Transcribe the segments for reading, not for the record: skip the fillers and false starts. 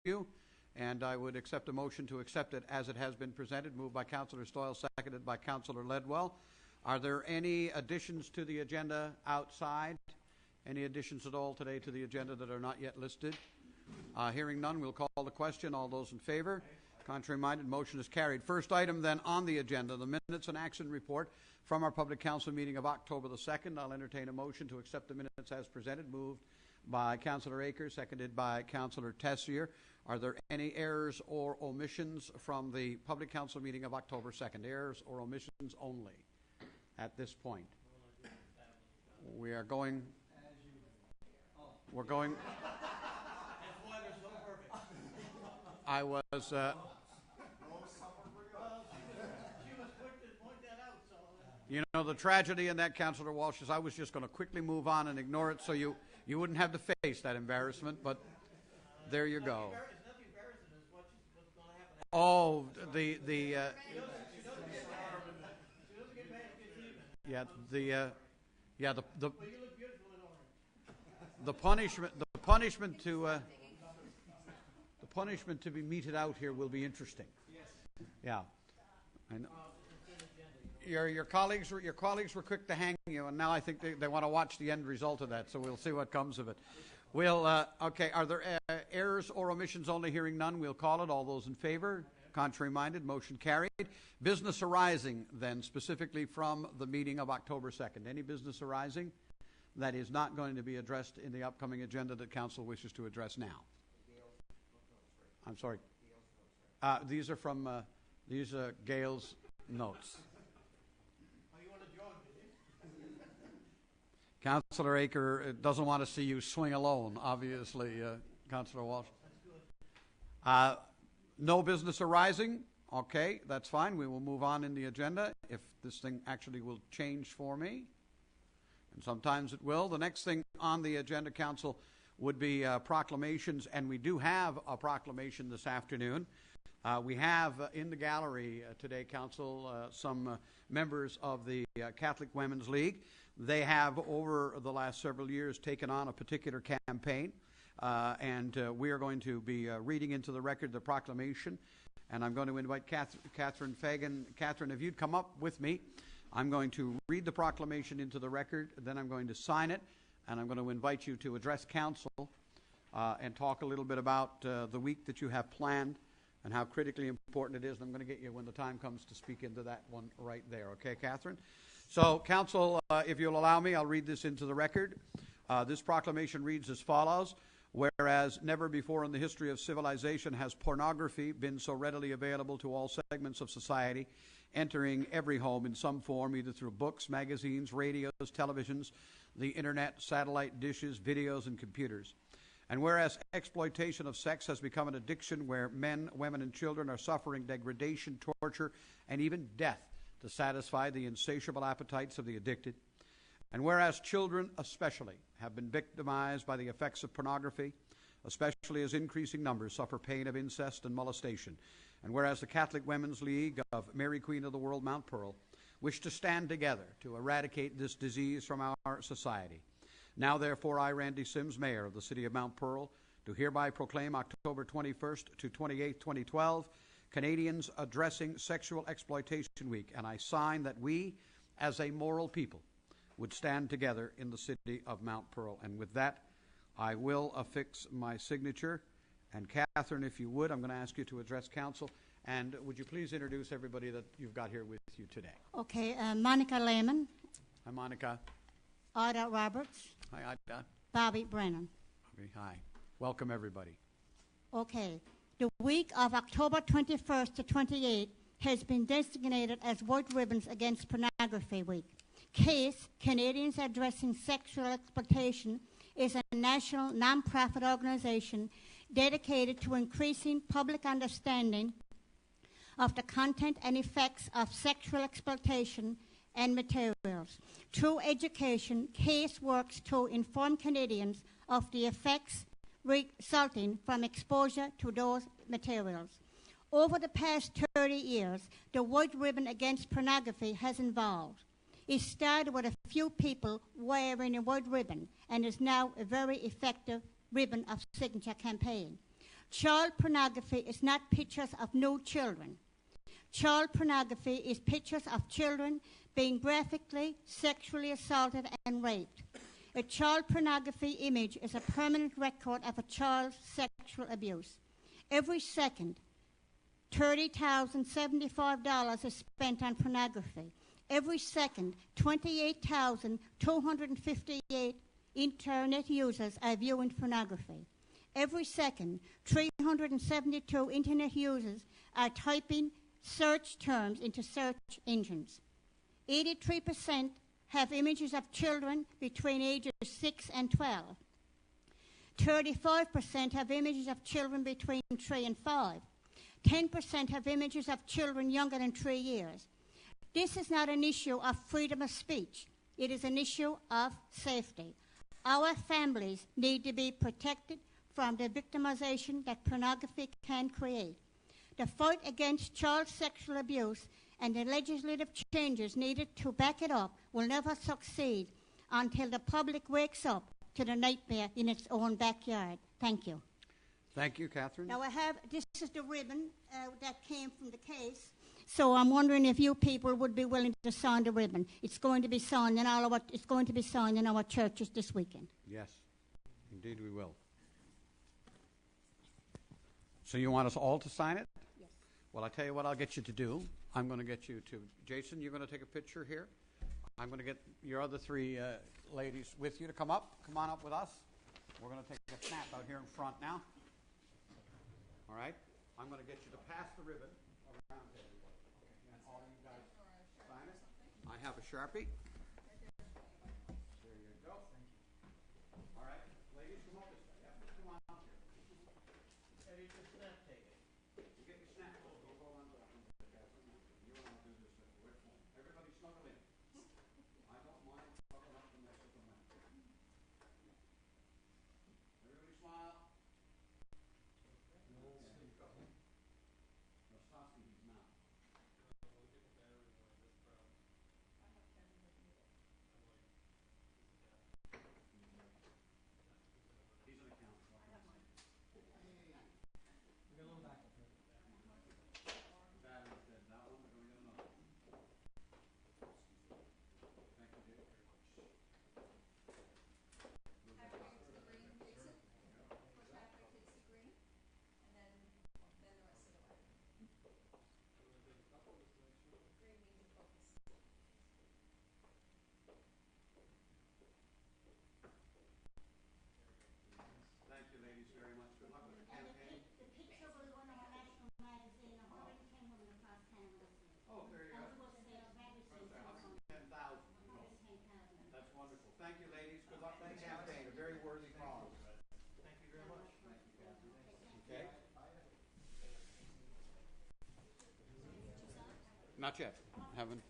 you, and I would accept a motion to accept it as it has been presented, moved by Councillor Stoyle, seconded by Councillor Ledwell. Are there any additions to the agenda outside? Any additions at all today to the agenda that are not yet listed? Hearing none, we'll call the question. All those in favor? Contrary minded, motion is carried. First item then on the agenda, the minutes and action report from our public council meeting of October the 2nd. I'll entertain a motion to accept the minutes as presented, moved by Councillor Akers, seconded by Councillor Tessier. Are there any errors or omissions from the public council meeting of October 2nd? Errors or omissions only at this point? We're going. I was. You know, the tragedy in that, Councillor Walsh, is I was just going to quickly move on and ignore it so you wouldn't have to face that embarrassment, but there you go. Oh, the punishment to be meted out here will be interesting. Yeah, I know. Your colleagues were quick to hang you, and now I think they want to watch the end result of that. So we'll see what comes of it. We'll okay. Are there errors or omissions only? Hearing none, we'll call it. All those in favor? Contrary minded, motion carried. Business arising then, specifically from the meeting of October 2nd. Any business arising that is not going to be addressed in the upcoming agenda that council wishes to address now? I'm sorry. These are from Gail's notes. Councillor Aker doesn't want to see you swing alone, obviously, Councillor Walsh. No business arising. Okay, that's fine. We will move on in the agenda if this thing actually will change for me. And sometimes it will. The next thing on the agenda, Council, would be proclamations, and we do have a proclamation this afternoon. We have in the gallery today, Council, some members of the Catholic Women's League. They have, over the last several years, taken on a particular campaign, and we are going to be reading into the record the proclamation, and I'm going to invite Catherine Fagan. Catherine, if you'd come up with me, I'm going to read the proclamation into the record, then I'm going to sign it, and I'm going to invite you to address council and talk a little bit about the week that you have planned and how critically important it is. And I'm going to get you, when the time comes, to speak into that one right there. Okay, Catherine? So, council, if you'll allow me, I'll read this into the record. This proclamation reads as follows. Whereas never before in the history of civilization has pornography been so readily available to all segments of society, entering every home in some form, either through books, magazines, radios, televisions, the internet, satellite dishes, videos, and computers. And whereas exploitation of sex has become an addiction where men, women, and children are suffering degradation, torture, and even death to satisfy the insatiable appetites of the addicted. And whereas children especially have been victimized by the effects of pornography, especially as increasing numbers suffer pain of incest and molestation. And whereas the Catholic Women's League of Mary Queen of the World, Mount Pearl, wish to stand together to eradicate this disease from our society. Now, therefore, I, Randy Sims, Mayor of the City of Mount Pearl, do hereby proclaim October 21st to 28th, 2012, Canadians Addressing Sexual Exploitation Week, and I sign that we, as a moral people, would stand together in the City of Mount Pearl. And with that, I will affix my signature. And Catherine, if you would, I'm going to ask you to address council. And would you please introduce everybody that you've got here with you today? Okay, Monica Lehman. Hi, Monica. Ida Roberts. Hi, Ida. Bobby Brennan. Bobby, hi. Welcome, everybody. Okay, the week of October 21st to 28th has been designated as White Ribbons Against Pornography Week. CASE, Canadians Addressing Sexual Exploitation, is a national non-profit organization dedicated to increasing public understanding of the content and effects of sexual exploitation and materials. Through education, CASE works to inform Canadians of the effects resulting from exposure to those materials. Over the past 30 years, the White Ribbon Against Pornography has evolved. It started with a few people wearing a white ribbon and is now a very effective ribbon of signature campaign. Child pornography is not pictures of nude children. Child pornography is pictures of children being graphically, sexually assaulted and raped. A child pornography image is a permanent record of a child's sexual abuse. Every second, $30,075 is spent on pornography. Every second, 28,258 internet users are viewing pornography. Every second, 372 internet users are typing search terms into search engines. 83% have images of children between ages 6 and 12. 35% have images of children between 3 and 5. 10% have images of children younger than 3 years. This is not an issue of freedom of speech. It is an issue of safety. Our families need to be protected from the victimization that pornography can create. The fight against child sexual abuse and the legislative changes needed to back it up will never succeed until the public wakes up to the nightmare in its own backyard. Thank you. Thank you, Catherine. Now this is the ribbon that came from the case. So I'm wondering if you people would be willing to sign the ribbon. It's going to be signed in our churches this weekend. Yes, indeed we will. So you want us all to sign it? Yes. Well, I tell you what I'll get you to do. I'm going to get you to, Jason, you're going to take a picture here. I'm going to get your other three ladies with you to come up. Come on up with us. We're going to take a snap out here in front now. All right? I'm going to get you to pass the ribbon around to everybody. And all you guys sign it. I have a Sharpie. There you go. All right. Ladies, come on this way. Yeah, come on up here. Eddie, just snap take it. You get your snap. Go on to Catherine. You want to do this at the home. Everybody snuggle in. I don't mind snuggling up and mess with the man. Everybody smile. Thank you, ladies, very much. Good luck with the campaign. The picture will go in our national magazine, 110 women across Canada. Oh, there you go. 110,000. That's wonderful. Thank you, ladies. Good luck with the campaign. A very worthy cause. Thank you very much. Thank you, Catherine. Okay. Not yet. Haven't.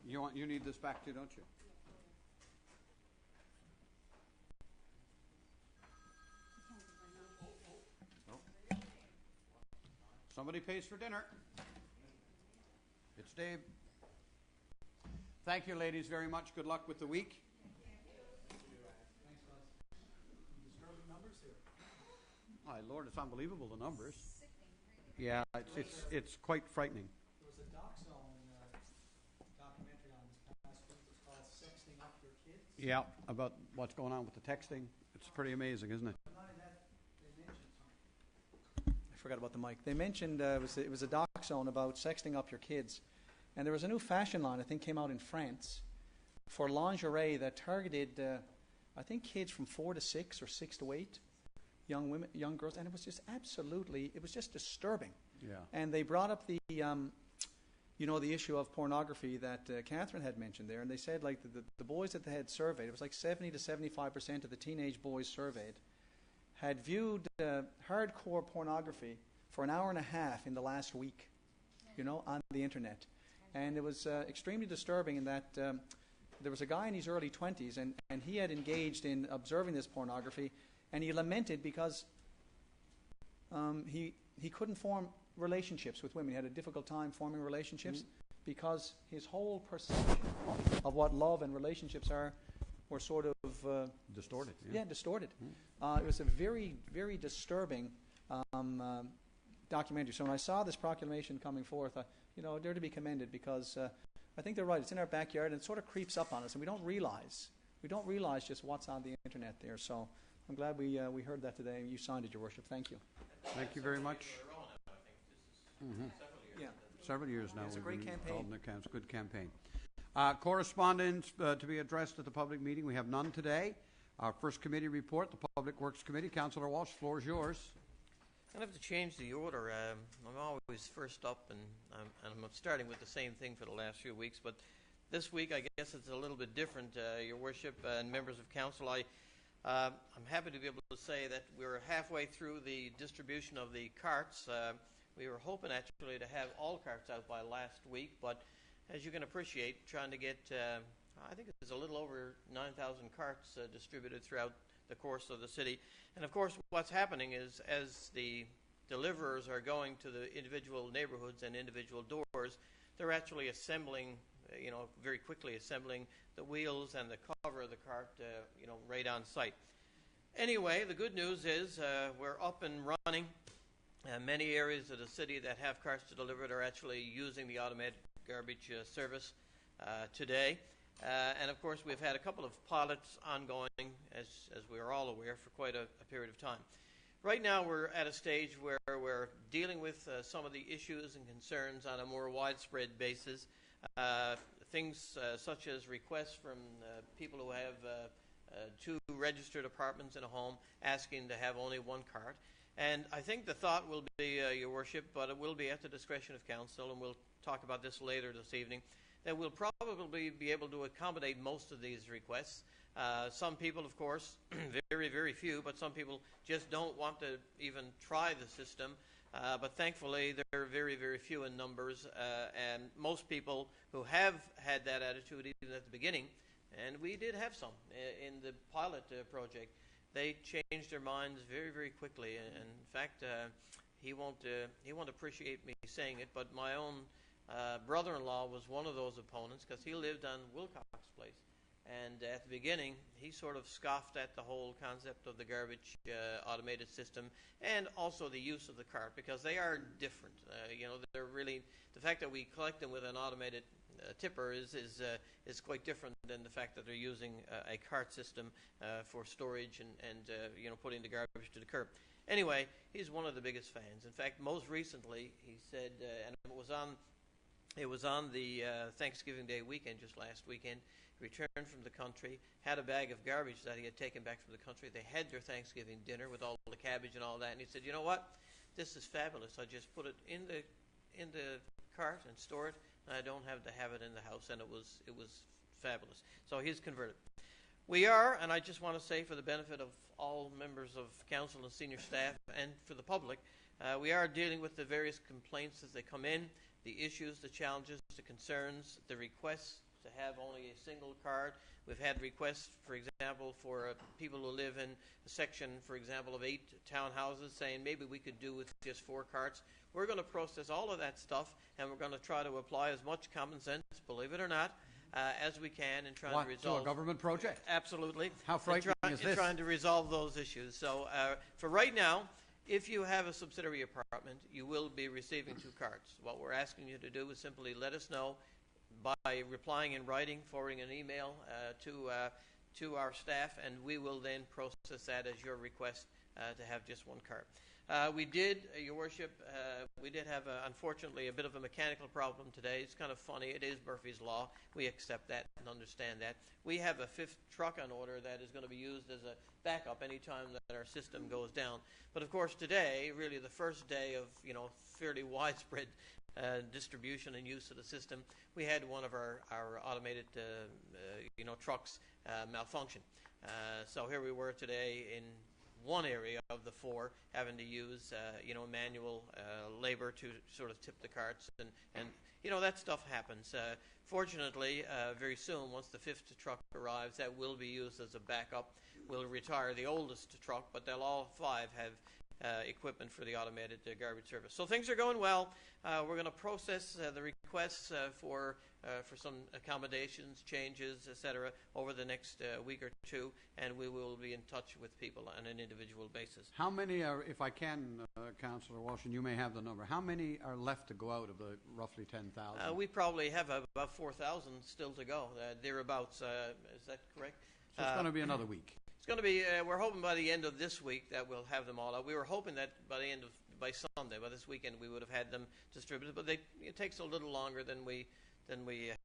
You need this back too, don't you? Somebody pays for dinner. It's Dave. Thank you, ladies, very much. Good luck with the week. Disturbing numbers here. My Lord, it's unbelievable, the numbers. Yeah, it's quite frightening. There was a Doc Zone documentary on this past week. It's called Sexting Up Your Kids. Yeah, about what's going on with the texting. It's pretty amazing, isn't it? Not only that, they mentioned something. I forgot about the mic. They mentioned it was a Doc Zone about sexting up your kids. And there was a new fashion line, I think, came out in France for lingerie that targeted, I think, kids from 4 to 6 or 6 to 8, young women, young girls, and it was just it was just disturbing. Yeah. And they brought up the issue of pornography that Catherine had mentioned there, and they said like the boys that they had surveyed, it was like 70 to 75% of the teenage boys surveyed had viewed hardcore pornography for an hour and a half in the last week, on the internet. And it was extremely disturbing in that there was a guy in his early 20s, and he had engaged in observing this pornography, and he lamented because he couldn't form relationships with women. He had a difficult time forming relationships because his whole perception of what love and relationships are were sort of Distorted. distorted. It was a very, very disturbing documentary. So when I saw this proclamation coming forth, they're to be commended, because I think they're right. It's in our backyard, and it sort of creeps up on us, and we don't realize just what's on the internet there. So I'm glad we heard that today, and you signed it, Your Worship. Thank you. Thank you very much. Yeah. Several years now. It's a we've great been campaign. involved in the It's a good campaign. Correspondence to be addressed at the public meeting. We have none today. Our first committee report, the Public Works Committee. Councillor Walsh, floor is yours. I have to change the order. I'm always first up, and I'm starting with the same thing for the last few weeks. But this week, I guess it's a little bit different, Your Worship and members of council. I'm happy to be able to say that we're halfway through the distribution of the carts. We were hoping actually to have all carts out by last week, but as you can appreciate, trying to get, I think it's a little over 9,000 carts distributed throughout the course of the city. And of course, what's happening is, as the deliverers are going to the individual neighborhoods and individual doors, they're actually assembling, very quickly assembling the wheels and the cover of the cart, right on site. Anyway, the good news is we're up and running. Many areas of the city that have carts to deliver are actually using the automated garbage service today. And of course, we've had a couple of pilots ongoing, as we are all aware, for quite a period of time. Right now, we're at a stage where we're dealing with some of the issues and concerns on a more widespread basis. Things such as requests from people who have 2 registered apartments in a home asking to have only 1 cart. And I think the thought will be, Your Worship, but it will be at the discretion of council, and we'll talk about this later this evening, that we'll probably be able to accommodate most of these requests. Some people, of course, very, very few, but some people just don't want to even try the system. But thankfully, they're very, very few in numbers, and most people who have had that attitude even at the beginning, and we did have some in the pilot project, they changed their minds very, very quickly. And in fact, he won't appreciate me saying it, but my own brother-in-law was one of those opponents, because he lived on Wilcox Place. And at the beginning, he sort of scoffed at the whole concept of the garbage automated system, and also the use of the cart, because they are different. They're really, the fact that we collect them with an automated tipper is quite different than the fact that they're using a cart system for storage and putting the garbage to the curb. Anyway, he's one of the biggest fans. In fact, most recently, he said, and it was on the Thanksgiving Day weekend, just last weekend, returned from the country, had a bag of garbage that he had taken back from the country. They had their Thanksgiving dinner with all the cabbage and all that, and he said, "You know what? This is fabulous. I just put it in the cart and store it, and I don't have to have it in the house," and it was fabulous. So he's converted. We are, and I just want to say for the benefit of all members of council and senior staff and for the public, we are dealing with the various complaints as they come in, the issues, the challenges, the concerns, the requests to have only a single cart. We've had requests, for example, for people who live in a section, for example, of 8 townhouses, saying maybe we could do with just 4 carts. We're going to process all of that stuff, and we're going to try to apply as much common sense, believe it or not, as we can in trying to resolve. So a government project? Absolutely. How frightening is this? In trying to resolve those issues. So for right now, if you have a subsidiary apartment, you will be receiving 2 carts. What we're asking you to do is simply let us know by replying in writing, forwarding an email to our staff, and we will then process that as your request to have just 1 cart. We did, Your Worship, we did have, unfortunately, a bit of a mechanical problem today. It's kind of funny. It is Murphy's Law. We accept that and understand that. We have a 5th truck on order that is going to be used as a backup any time that our system goes down. But, of course, today, really the first day of, fairly widespread distribution and use of the system, we had one of our automated, trucks malfunction. So here we were today in one area of the 4 having to use, manual labor to sort of tip the carts, and that stuff happens. Fortunately, very soon, once the 5th truck arrives, that will be used as a backup. We'll retire the oldest truck, but they'll all 5 have equipment for the automated garbage service. So things are going well. We're going to process the requests for some accommodations, changes, etc., over the next week or two, and we will be in touch with people on an individual basis. How many are, if I can, Councillor Walsh, and you may have the number, how many are left to go out of the roughly 10,000? We probably have about 4,000 still to go, thereabouts. Is that correct? So it's going to be another week. It's going to be, we're hoping by the end of this week that we'll have them all out. We were hoping that by Sunday, by this weekend, we would have had them distributed, but it takes a little longer than we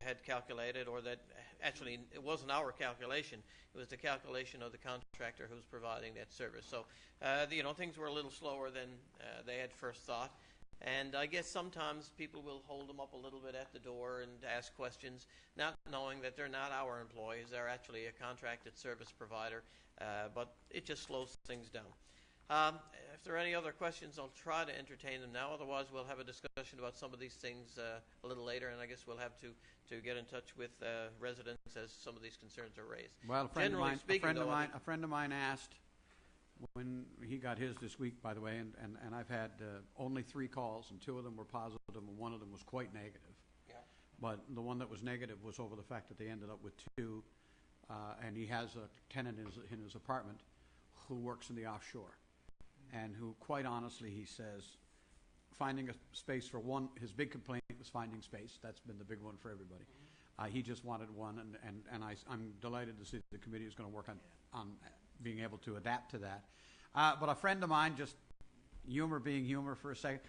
had calculated, or that actually it wasn't our calculation. It was the calculation of the contractor who's providing that service. So, things were a little slower than they had first thought. And I guess sometimes people will hold them up a little bit at the door and ask questions, not knowing that they're not our employees. They're actually a contracted service provider, but it just slows things down. If there are any other questions, I'll try to entertain them now. Otherwise, we'll have a discussion about some of these things a little later, and I guess we'll have to get in touch with residents as some of these concerns are raised. Well, a friend of mine asked when he got his this week, by the way, and I've had only 3 calls, and 2 of them were positive, and 1 of them was quite negative. Yeah. But the one that was negative was over the fact that they ended up with 2, and he has a tenant in his apartment who works in the offshore, and who, quite honestly, he says, finding a space for one, his big complaint was finding space. That's been the big one for everybody. He just wanted one, and I'm delighted to see the committee is going to work on being able to adapt to that. But a friend of mine, just humor being humor for a second,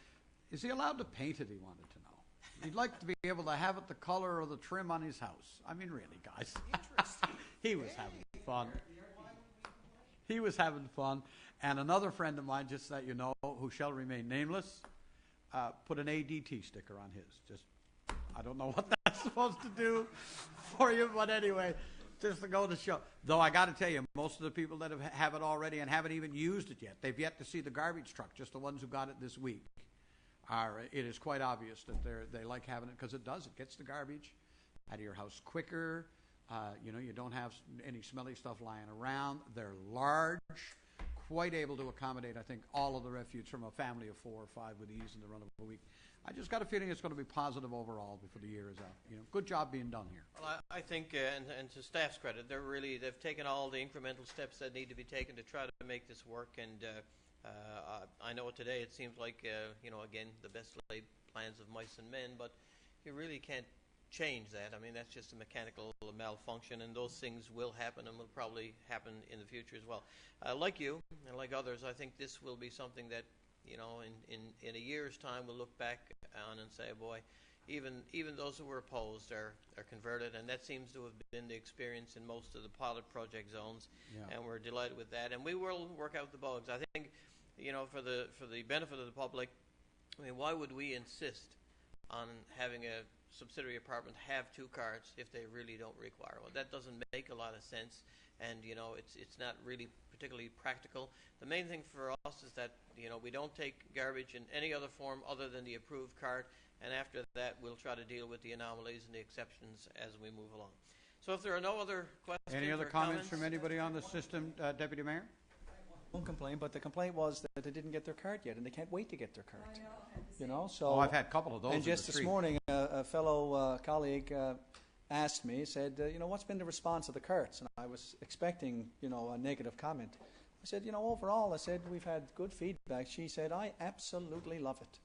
is he allowed to paint it, he wanted to know. He'd like to be able to have it the color or the trim on his house. I mean, really, guys. He was having fun. He was having fun. And another friend of mine, just that you know, who shall remain nameless, put an ADT sticker on his. Just, I don't know what that's supposed to do for you, but anyway, just to go to show. Though I got to tell you, most of the people that have it already and haven't even used it yet, they've yet to see the garbage truck, just the ones who got it this week. It is quite obvious that they like having it, because it gets the garbage out of your house quicker. You don't have any smelly stuff lying around. They're large, quite able to accommodate, I think, all of the refuse from a family of 4 or 5 with ease in the run of a week. I just got a feeling it's going to be positive overall before the year is out. Good job being done here. Well, I think, and to staff's credit, they've taken all the incremental steps that need to be taken to try to make this work. And I know today it seems like, again, the best laid plans of mice and men, but you really can't change that. I mean, that's just a mechanical malfunction, and those things will happen and will probably happen in the future as well. Like you and like others, I think this will be something that, in a year's time, we'll look back on and say, boy, even those who were opposed are converted, and that seems to have been the experience in most of the pilot project zones, and we're delighted with that. And we will work out the bugs. I think, for the benefit of the public, I mean, why would we insist on having a subsidiary apartment have 2 carts if they really don't require one? That doesn't make a lot of sense, and it's not really particularly practical. The main thing for us is that we don't take garbage in any other form other than the approved cart, and after that we'll try to deal with the anomalies and the exceptions as we move along. So if there are no other questions, any other comments from anybody on the system, Deputy Mayor? Won't complain, but the complaint was that they didn't get their cart yet, and they can't wait to get their cart. So. I've had a couple of those. And just this morning, a fellow colleague asked me, said, what's been the response of the carts? And I was expecting, a negative comment. I said, overall, I said, we've had good feedback. She said, I absolutely love it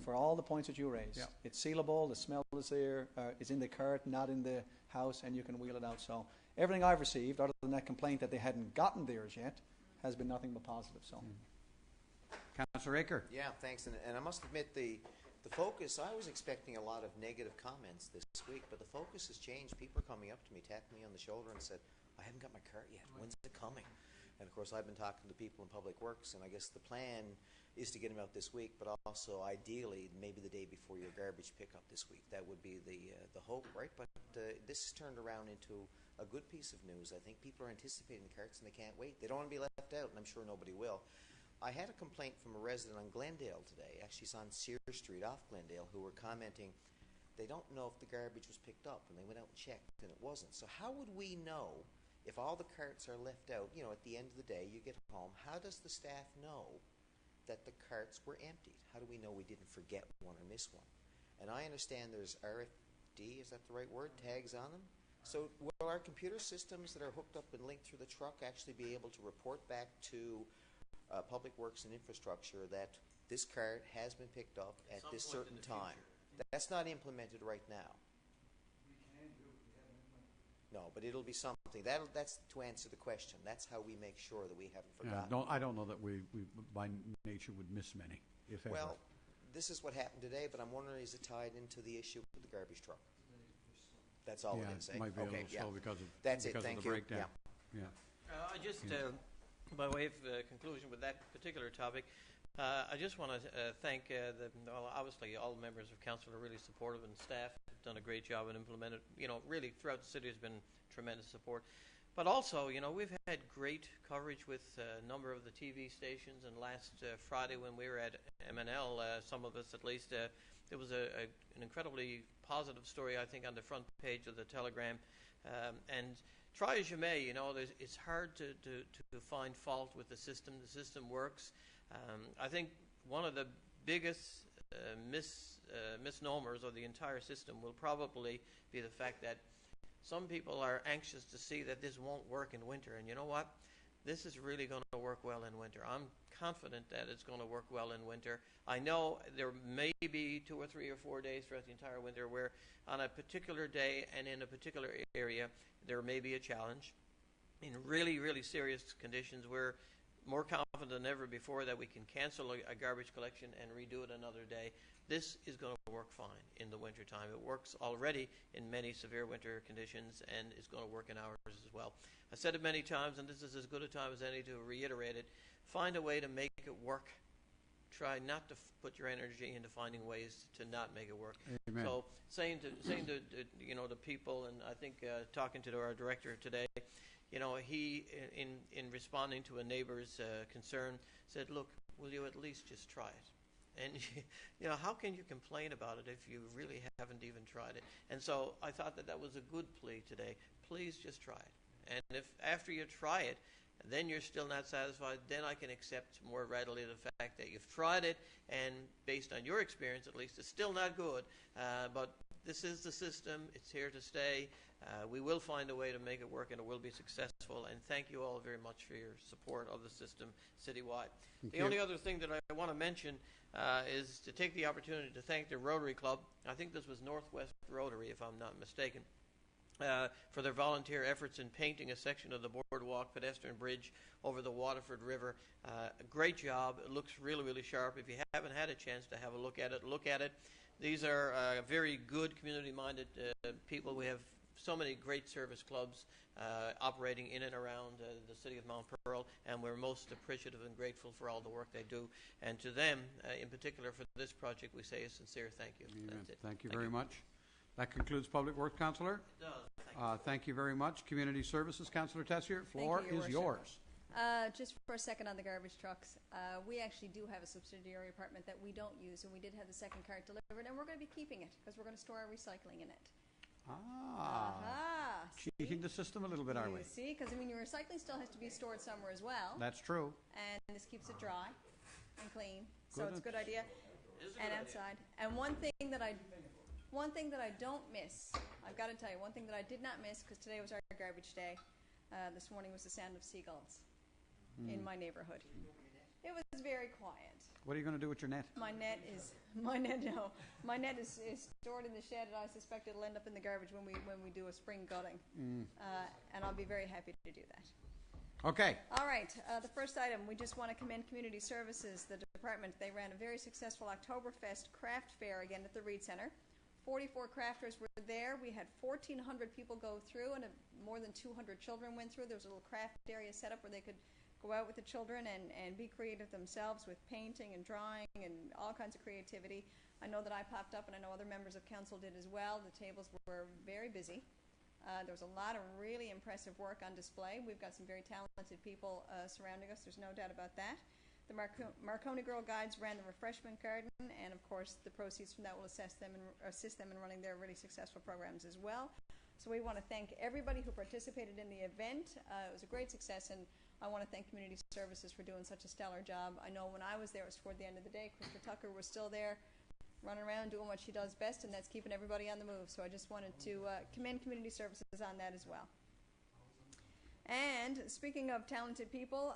for all the points that you raised. Yeah. It's sealable, the smell is there, it's in the cart, not in the house, and you can wheel it out. So everything I've received, other than that complaint that they hadn't gotten theirs yet, has been nothing but positive. So. Councillor Aker. Yeah, thanks. And I must admit, the focus, I was expecting a lot of negative comments this week, but the focus has changed. People are coming up to me, tapping me on the shoulder and said, I haven't got my cart yet. When's it coming? And, of course, I've been talking to people in Public Works, and I guess the plan is to get them out this week, but also, ideally, maybe the day before your garbage pickup this week. That would be the hope, right? But this has turned around into a good piece of news. I think people are anticipating the carts, and they can't wait. They don't want to be left out, and I'm sure nobody will. I had a complaint from a resident on Glendale today. Actually, it's on Sear Street off Glendale, who were commenting they don't know if the garbage was picked up, and they went out and checked, and it wasn't. So how would we know if all the carts are left out? At the end of the day, you get home. How does the staff know that the carts were emptied? How do we know we didn't forget one or miss one? And I understand there's RFD, is that the right word, tags on them? So will our computer systems that are hooked up and linked through the truck actually be able to report back to Public Works and Infrastructure that this cart has been picked up at this certain time? That's not implemented right now. No, but it'll be something. That's to answer the question. That's how we make sure that we haven't forgotten. I don't know that we by nature would miss many, if ever. Well, this is what happened today, but I'm wondering, is it tied into the issue with the garbage truck? That's all yeah, I'm going to say. it might be Okay, a little slow because of That's because it. Thank of the you. breakdown. Yeah. I just, by way of conclusion with that particular topic, I just want to thank obviously all members of council are really supportive, and staff have done a great job and implemented. Really throughout the city has been tremendous support. But also, we've had great coverage with a number of the TV stations. And last Friday when we were at MNL, some of us at least, there was an incredibly positive story, I think, on the front page of the Telegram. And try as you may, it's hard to find fault with the system. The system works. I think one of the biggest misnomers of the entire system will probably be the fact that some people are anxious to see that this won't work in winter. And you know what? This is really going to work well in winter. I'm confident that it's going to work well in winter. I know there may be 2 or 3 or 4 days throughout the entire winter where on a particular day and in a particular area there may be a challenge. In really, really serious conditions, we're more confident than ever before that we can cancel a garbage collection and redo it another day. This is going to work fine in the wintertime. It works already in many severe winter conditions, and it's going to work in ours as well. I said it many times, and this is as good a time as any to reiterate it. Find a way to make it work. Try not to put your energy into finding ways to not make it work. Amen. So saying to the people, and I think talking to our director today, he in responding to a neighbor's concern said, "Look, will you at least just try it?" And how can you complain about it if you really haven't even tried it? And so I thought that was a good plea today. Please just try it. And if after you try it, then you're still not satisfied, then I can accept more readily the fact that you've tried it, and based on your experience at least, it's still not good. But this is the system. It's here to stay. We will find a way to make it work, and it will be successful. And thank you all very much for your support of the system citywide. The only other thing that I want to mention is to take the opportunity to thank the Rotary Club. I think this was Northwest Rotary, if I'm not mistaken, for their volunteer efforts in painting a section of the boardwalk pedestrian bridge over the Waterford River. A great job. It looks really, really sharp. If you haven't had a chance to have a look at it, look at it. These are very good community-minded people. We have so many great service clubs operating in and around the city of Mount Pearl, and we're most appreciative and grateful for all the work they do. And to them, in particular for this project, we say a sincere thank you. Amen. That's it. Thank you very much. That concludes Public Works, Councillor. It does. Thank you very much. Community Services, Councillor Tessier, floor Your is Worship. yours. Just for a second on the garbage trucks, we actually do have a subsidiary apartment that we don't use, and we did have the second cart delivered, and we're going to be keeping it because we're going to store our recycling in it. Cheating the system a little bit, are we? You see, because your recycling still has to be stored somewhere as well, That's true. and this keeps it dry and clean. So Good. it's a good idea. And outside. And one thing that I don't miss, I've got to tell you, one thing that I did not miss, because today was our garbage day, this morning was the sound of seagulls in my neighborhood. It was very quiet. What are you going to do with your net? My net is stored in the shed, and I suspect it'll end up in the garbage when we do a spring gutting. And I'll be very happy to do that. Okay. All right, the first item, we just want to commend Community Services, the department. They ran a very successful Oktoberfest craft fair again at the Reed Center. 44 crafters were there. We had 1,400 people go through, and more than 200 children went through. There was a little craft area set up where they could go out with the children and be creative themselves with painting and drawing and all kinds of creativity. I know that I popped up, and I know other members of council did as well. The tables were very busy. There was a lot of really impressive work on display. We've got some very talented people surrounding us. There's no doubt about that. The Marconi Girl Guides ran the refreshment garden, and of course the proceeds from that will assist them in running their really successful programs as well. So we want to thank everybody who participated in the event. It was a great success, and I want to thank Community Services for doing such a stellar job. I know when I was there, it was toward the end of the day. Krista Tucker was still there, running around doing what she does best, and that's keeping everybody on the move. So I just wanted to commend Community Services on that as well. And speaking of talented people,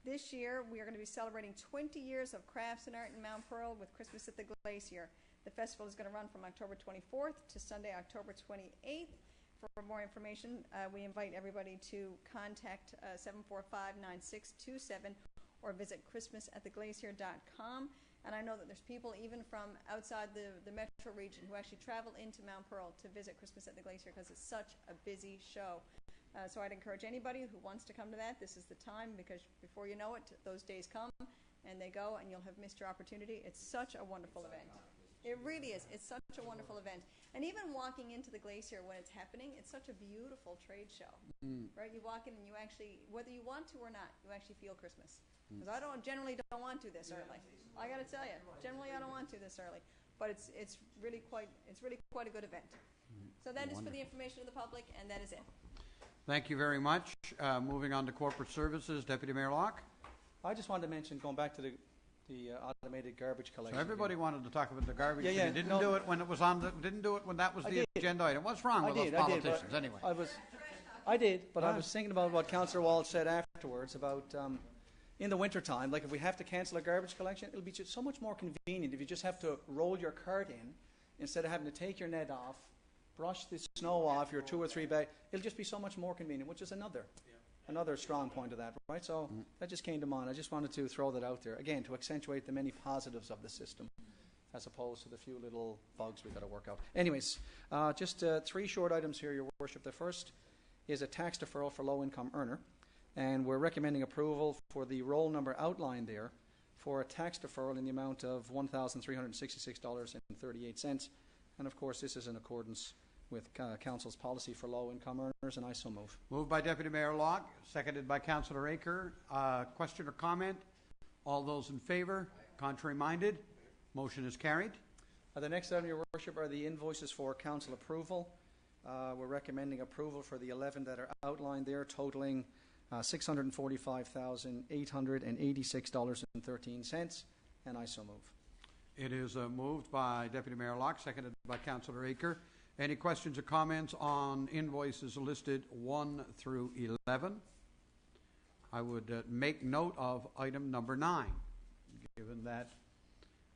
this year we are going to be celebrating 20 years of crafts and art in Mount Pearl with Christmas at the Glacier. The festival is going to run from October 24th to Sunday, October 28th. For more information, we invite everybody to contact 745-9627 or visit christmasattheglacier.com. And I know that there's people even from outside the metro region who actually travel into Mount Pearl to visit Christmas at the Glacier because it's such a busy show. So I'd encourage anybody who wants to come to that. This is the time, because before you know it, those days come and they go and you'll have missed your opportunity. It's such a wonderful event. It really is. It's such a wonderful event. And even walking into the glacier when it's happening, it's such a beautiful trade show, right? You walk in and you actually, whether you want to or not, you actually feel Christmas. Because I generally don't want to this early. I got to tell you, generally I don't want to this early. But it's really quite a good event. So that is for the information of the public, and that is it. Thank you very much. Moving on to corporate services, Deputy Mayor Locke. I just wanted to mention, going back to the automated garbage collection. So everybody wanted to talk about the garbage. Yeah, yeah. They didn't do it when it was on. Didn't do it when that was the agenda item. What's wrong with those politicians anyway? I did, but I was thinking about what Councillor Walsh said afterwards about in the wintertime, like if we have to cancel a garbage collection, it'll be just so much more convenient if you just have to roll your cart in instead of having to take your net off, brush the snow off your 2 or 3 bags. It'll just be so much more convenient, which is another strong point of that, right? So that just came to mind. I just wanted to throw that out there, again, to accentuate the many positives of the system as opposed to the few little bugs we've got to work out. Anyways, just 3 short items here, Your Worship. The first is a tax deferral for low-income earner, and we're recommending approval for the roll number outlined there for a tax deferral in the amount of $1,366.38. And, of course, this is in accordance with Council's policy for low-income earners, and I so move. Moved by Deputy Mayor Locke, seconded by Councillor Aker. Question or comment? All those in favour? Contrary-minded? Motion is carried. The next item, Your Worship, are the invoices for Council approval. We're recommending approval for the 11 that are outlined there, totaling $645,886.13, and I so move. It is moved by Deputy Mayor Locke, seconded by Councillor Aker. Any questions or comments on invoices listed 1 through 11? I would make note of item number 9, given that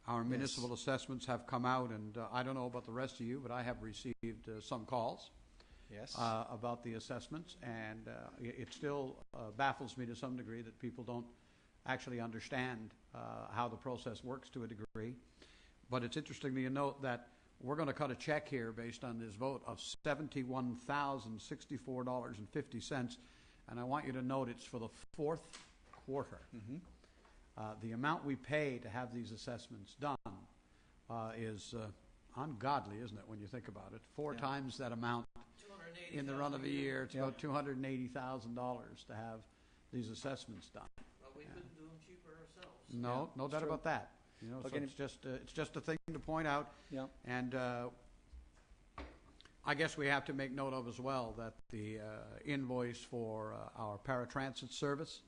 our municipal assessments have come out, and I don't know about the rest of you, but I have received some calls about the assessments, and it still baffles me to some degree that people don't actually understand how the process works to a degree. But it's interesting to note that we're going to cut a check here based on this vote of $71,064.50, and I want you to note it's for the 4th quarter. The amount we pay to have these assessments done is ungodly, isn't it, when you think about it? 4 times that amount in the run of a year. It's about $280,000 to have these assessments done. Well, we couldn't do them cheaper ourselves. No, no doubt about that. You know, so it's just a thing to point out. Yeah. And I guess we have to make note of as well that the invoice for our paratransit service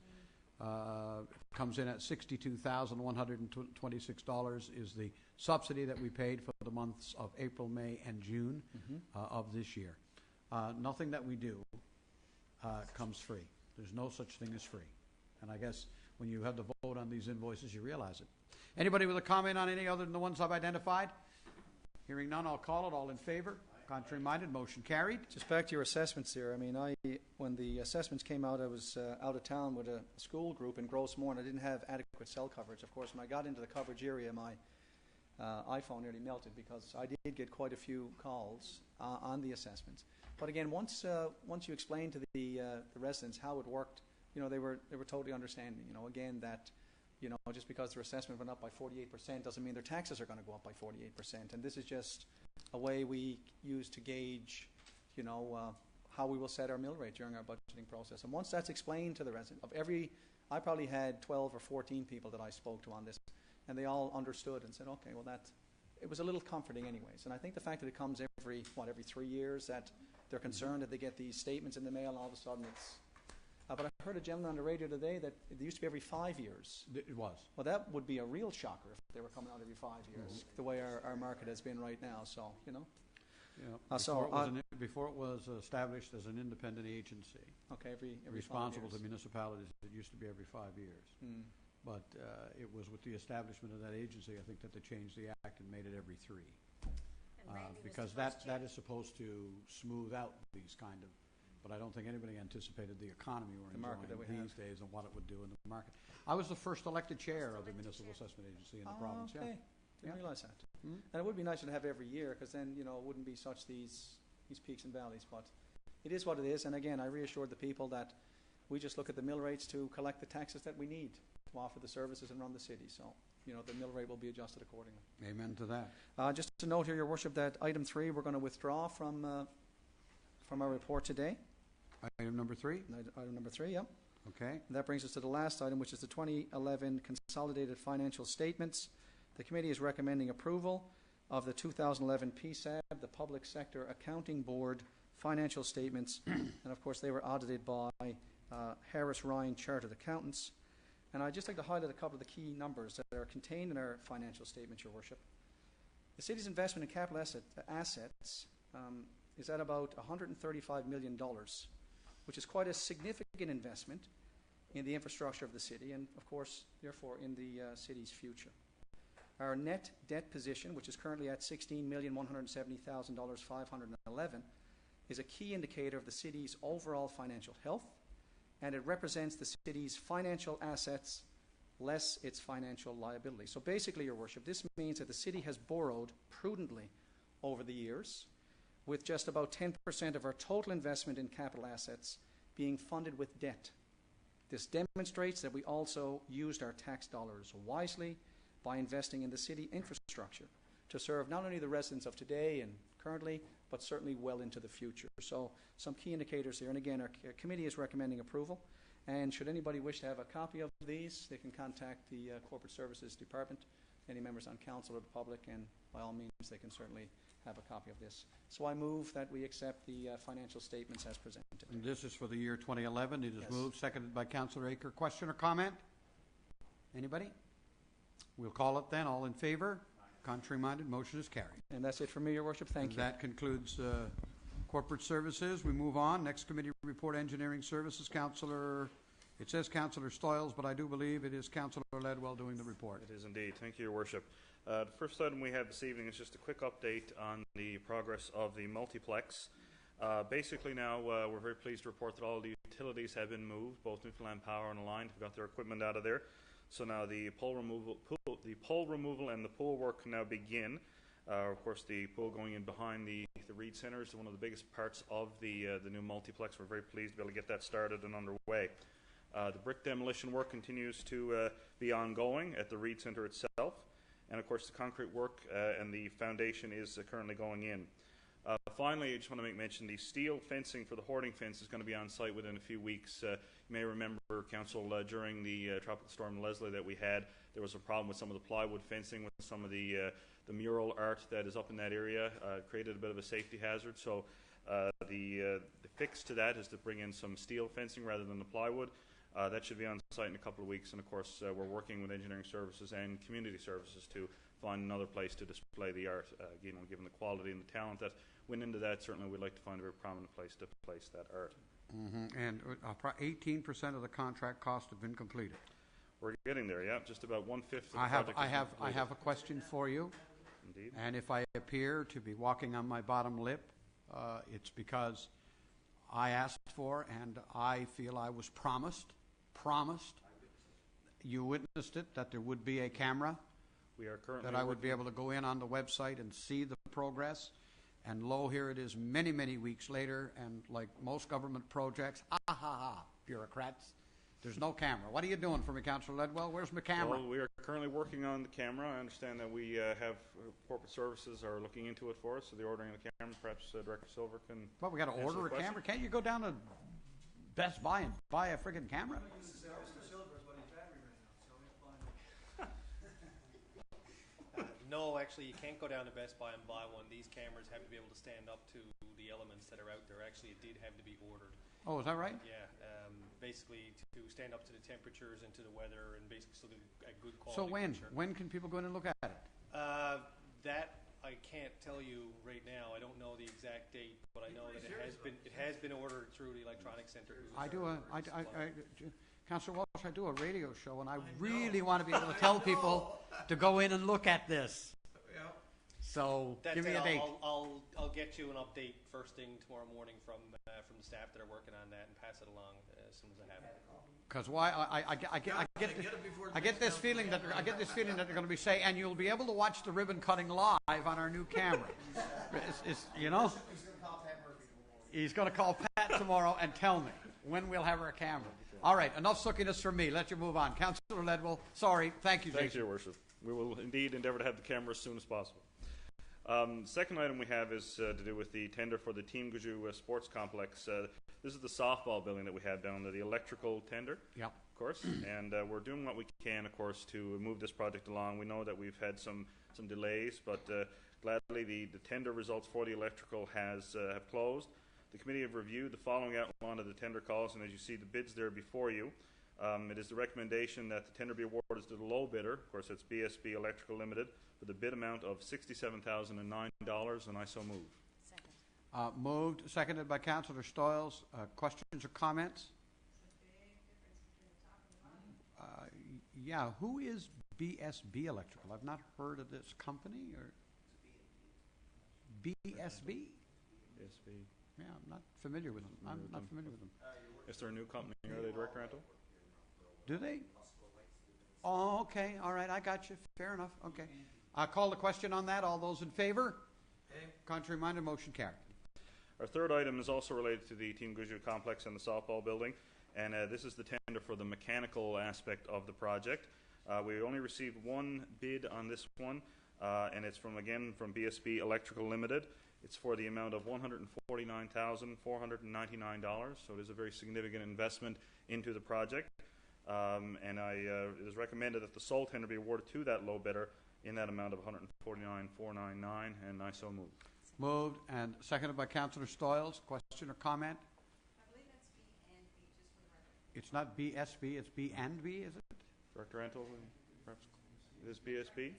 comes in at $62,126 is the subsidy that we paid for the months of April, May, and June of this year. Nothing that we do comes free. There's no such thing as free. And I guess when you have to vote on these invoices, you realize it. Anybody with a comment on any other than the ones I've identified? Hearing none, I'll call it. All in favor? Contrary-minded? Motion carried. Just back to your assessments here. I mean, when the assessments came out, I was out of town with a school group in Grossmore, and I didn't have adequate cell coverage. Of course, when I got into the coverage area, my iPhone nearly melted because I did get quite a few calls on the assessments. But again, once you explained to the residents how it worked, you know, they were totally understanding. You know, again, that, you know, just because their assessment went up by 48% doesn't mean their taxes are going to go up by 48%. And this is just a way we use to gauge, you know, how we will set our mill rate during our budgeting process. And once that's explained to the resident, I probably had 12 or 14 people that I spoke to on this, and they all understood and said, okay, well, it was a little comforting anyways. And I think the fact that it comes every 3 years, that they're concerned that they get these statements in the mail, and all of a sudden it's... but I heard a gentleman on the radio today that it used to be every 5 years. It was. Well, that would be a real shocker if they were coming out every 5 years, the way our market has been right now. So, you know. Yeah. Before it was established as an independent agency, Okay, every responsible 5 to years. municipalities, it used to be every 5 years. Mm. But it was with the establishment of that agency, I think, that they changed the act and made it every 3. And Randy was Because the first that is supposed to smooth out these kind of, but I don't think anybody anticipated the economy we're The market that enjoying we these days and what it would do in the market. I was the first elected chair of the Municipal Assessment Agency in the province, Okay. yeah. Didn't Yeah. realize that. Hmm? And it would be nicer to have every year, because then, you know, it wouldn't be such these peaks and valleys. But it is what it is. And again, I reassured the people that we just look at the mill rates to collect the taxes that we need to offer the services and run the city. So, you know, the mill rate will be adjusted accordingly. Amen to that. Just to note here, Your Worship, that item 3 we're going to withdraw from our report today. Item number 3, Item number 3, yeah. okay. And that brings us to the last item, which is the 2011 Consolidated Financial Statements. The committee is recommending approval of the 2011 PSAB, the Public Sector Accounting Board financial statements. And of course, they were audited by Harris Ryan Chartered Accountants. And I'd just like to highlight a couple of the key numbers that are contained in our financial statements, Your Worship. The city's investment in capital assets is at about $135 million, which is quite a significant investment in the infrastructure of the city and, of course, therefore, in the city's future. Our net debt position, which is currently at $16,170,511, is a key indicator of the city's overall financial health, and it represents the city's financial assets less its financial liability. So basically, Your Worship, this means that the city has borrowed prudently over the years, with just about 10% of our total investment in capital assets being funded with debt. This demonstrates that we also used our tax dollars wisely by investing in the city infrastructure to serve not only the residents of today and currently, but certainly well into the future. So some key indicators here. And again, our committee is recommending approval. And should anybody wish to have a copy of these, they can contact the Corporate Services Department, any members on council or the public, and by all means, they can certainly have a copy of this. So I move that we accept the financial statements as presented. And this is for the year 2011. It is Yes. moved, seconded by Councillor Aker. Question or comment? Anybody? We'll call it then. All in favor? Contrary-minded, motion is carried. And that's it for me, Your Worship. Thank you. That concludes corporate services. We move on. Next committee report, engineering services. It says Councillor Stoyles, but I do believe it is Councillor Ledwell doing the report. It is indeed. Thank you, Your Worship. The first item we have this evening is just a quick update on the progress of the multiplex. Basically now, we're very pleased to report that all the utilities have been moved. Both Newfoundland Power and Aligned have got their equipment out of there. So now the pole removal and the pool work can now begin. Of course, the pool going in behind the Reed Centre is one of the biggest parts of the new multiplex. We're very pleased to be able to get that started and underway. The brick demolition work continues to be ongoing at the Reed Centre itself. And of course, the concrete work and the foundation is currently going in. Finally, I just want to make mention the steel fencing for the hoarding fence is going to be on site within a few weeks. You may remember, Council, during the Tropical Storm Leslie that we had, there was a problem with some of the plywood fencing, with some of the mural art that is up in that area. Created a bit of a safety hazard. So the fix to that is to bring in some steel fencing rather than the plywood. That should be on site in a couple of weeks. And of course, we're working with engineering services and community services to find another place to display the art. You know, given the quality and the talent that went into that, certainly we'd like to find a very prominent place to place that art. Mm-hmm. And 18% of the contract costs have been completed. We're getting there, yeah. Just about 1/5 of the I have project a question for you. Indeed. And if I appear to be walking on my bottom lip, it's because I asked for and I feel I was promised. You witnessed it, that there would be a camera, We are currently that I would be able to go in on the website and see the progress. And lo, here it is many weeks later, and like most government projects, bureaucrats, there's no camera. What are you doing for me, Councillor Ledwell? Where's my camera? Well, we are currently working on the camera. I understand that we have corporate services are looking into it for us, so the ordering of the camera. Perhaps Director Silver can. Well, we got to answer order the a question. camera. Can't you go down to Best Buy and buy a friggin' camera? No, actually, you can't go down to Best Buy and buy one. These cameras have to be able to stand up to the elements that are out there. Actually, it did have to be ordered. Oh, is that right? Yeah, basically to stand up to the temperatures and to the weather and basically still get a good quality So when? picture. When can people go in and look at it? That I can't tell you right now. I don't know the exact date, but I know that it has been ordered through the Electronic Center. Councillor Walsh, I do a radio show, and I really want to be able to tell people to go in and look at this. So That's give me it. a date. I'll get you an update first thing tomorrow morning from the staff that are working on that and pass it along as soon as I have it. Because I get this feeling that they're going to be saying, and you'll be able to watch the ribbon cutting live on our new camera. You know, he's going to call Pat tomorrow and tell me when we'll have our camera. All right, enough sookiness from me. Let you move on, Councillor Ledwell. Sorry, thank you, Jason. Thank you, Your Worship. We will indeed endeavour to have the camera as soon as possible. Second item we have is to do with the tender for the Team Gujoo Sports Complex. This is the softball building that we have down there, the electrical tender, Yep. of course, and we're doing what we can, of course, to move this project along. We know that we've had some delays, but gladly the tender results for the electrical have closed. The committee have reviewed the following outline of the tender calls, and as you see the bids there before you, it is the recommendation that the tender be awarded to the low bidder. Of course, it's BSB Electrical Limited, for the bid amount of $67,009, and I so move. Moved, seconded by Councillor Stoyles. Questions or comments? Yeah, who is BSB Electrical? I've not heard of this company. Or BSB? BSB. Yeah, I'm not familiar with them. I'm not familiar with them. Is there a new company? Are they direct rental? Do they? Oh, okay. All right, I got you. Fair enough. Okay. I'll call the question on that. All those in favor? Contrary minded, motion carried. Our third item is also related to the Team Gujoo complex and the softball building, and this is the tender for the mechanical aspect of the project. We only received one bid on this one, and it's from BSB Electrical Limited. It's for the amount of $149,499, so it is a very significant investment into the project. And it is recommended that the sole tender be awarded to that low bidder in that amount of $149,499, and I so move. Moved and seconded by Councillor Stoyles. Question or comment? I believe that's B and B, just for the record. It's not BSB, it's B and B, is it? Director Rental, perhaps it is BSB?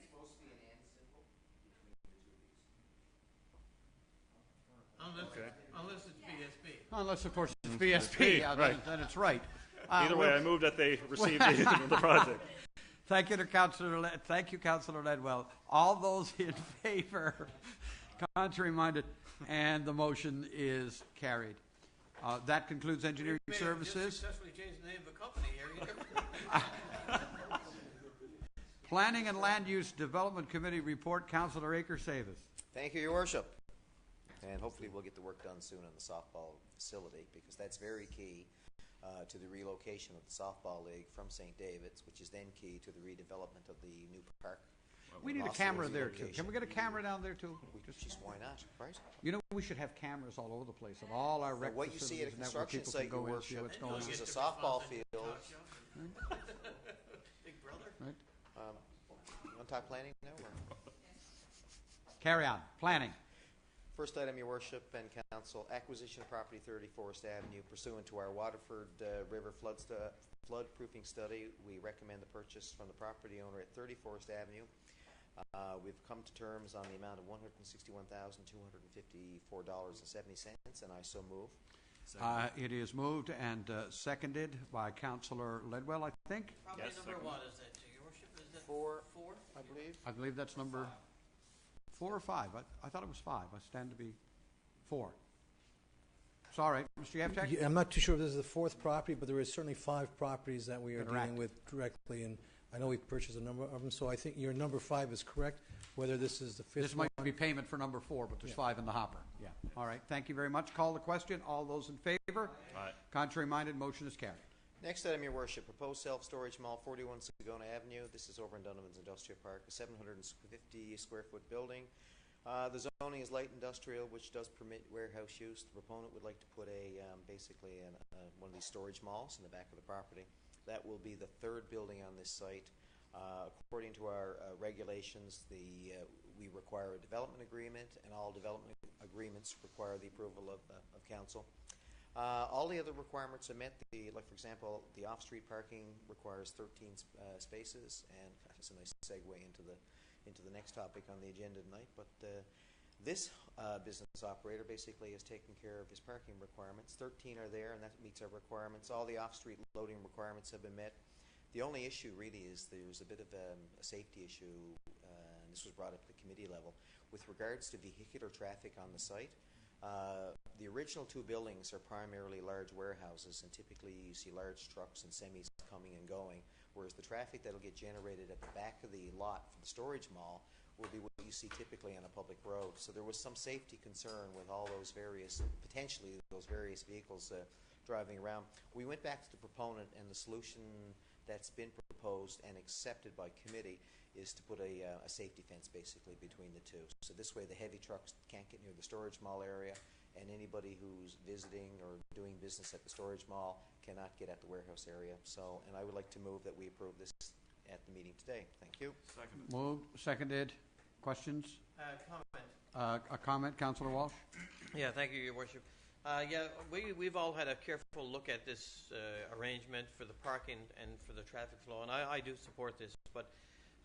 Unless it's BSB. Unless, of course, it's BSB. Yeah, right. then it's right. Either way, I move that they receive the project. Thank you, Councillor Ledwell. All those in favor, contrary minded, and the motion is carried. That concludes engineering services. Just successfully changed the name of the company here. Planning and Land Use Development Committee report. Councillor Akers-Davis. Thank you, Your Worship. And hopefully we'll get the work done soon on the softball facility, because that's very key to the relocation of the softball league from St. David's, which is then key to the redevelopment of the new park. We need a camera there too. Can we get a camera down there too? Just why not, right? You know, we should have cameras all over the place at all our rec What you see at a facilities and that where construction people site, can Your go in and see Worship, what's going on. this is a softball field. Big brother. Right? On top planning now? Or? Carry on. Planning. First item, Your Worship and Council, acquisition of property 30 Forest Avenue pursuant to our Waterford River floodproofing study. We recommend the purchase from the property owner at 30 Forest Avenue. We've come to terms on the amount of $161,254.70, and I so move. It is moved and seconded by Councillor Ledwell, I think. Probably Yes, number second. what is that, Your Worship? Is that Four, four? I believe. I believe that's number 4 or 5. I thought it was 5. I stand to be 4. Sorry, Mr. Yevchak? Yeah, I'm not too sure if this is the fourth property, but there is certainly 5 properties that we are Correct. dealing with directly, and I know we've purchased a number of them, so I think your number 5 is correct. Whether this is the 5th This one, might be payment for number 4, but there's Yeah. 5 in the hopper. Yeah. All right. Thank you very much. Call the question. All those in favor? Aye. Contrary minded, motion is carried. Next item, Your Worship, proposed self-storage mall, 41 Sagona Avenue. This is over in Donovan's Industrial Park, a 750 square foot building. The zoning is light industrial, which does permit warehouse use. The proponent would like to put basically one of these storage malls in the back of the property. That will be the third building on this site. According to our regulations, we require a development agreement, and all development agreements require the approval of council. All the other requirements are met. Like for example, the off-street parking requires 13 spaces, and that's a nice segue into the next topic on the agenda tonight. But this business operator basically has taken care of his parking requirements. 13 are there, and that meets our requirements. All the off-street loading requirements have been met. The only issue really is there's a bit of a safety issue, and this was brought up at the committee level, with regards to vehicular traffic on the site. The original two buildings are primarily large warehouses, and typically you see large trucks and semis coming and going, whereas the traffic that will get generated at the back of the lot for the storage mall will be what you see typically on a public road. So there was some safety concern with all those potentially those various vehicles driving around. We went back to the proponent, and the solution that's been proposed and accepted by committee is to put a safety fence basically between the two. So this way the heavy trucks can't get near the storage mall area, and anybody who's visiting or doing business at the storage mall cannot get at the warehouse area. So, and I would like to move that we approve this at the meeting today. Thank you. Seconded. Moved, seconded. Questions? Comment. A comment, Councillor Walsh? Yeah, thank you, Your Worship. We've all had a careful look at this arrangement for the parking and for the traffic flow, and I do support this. But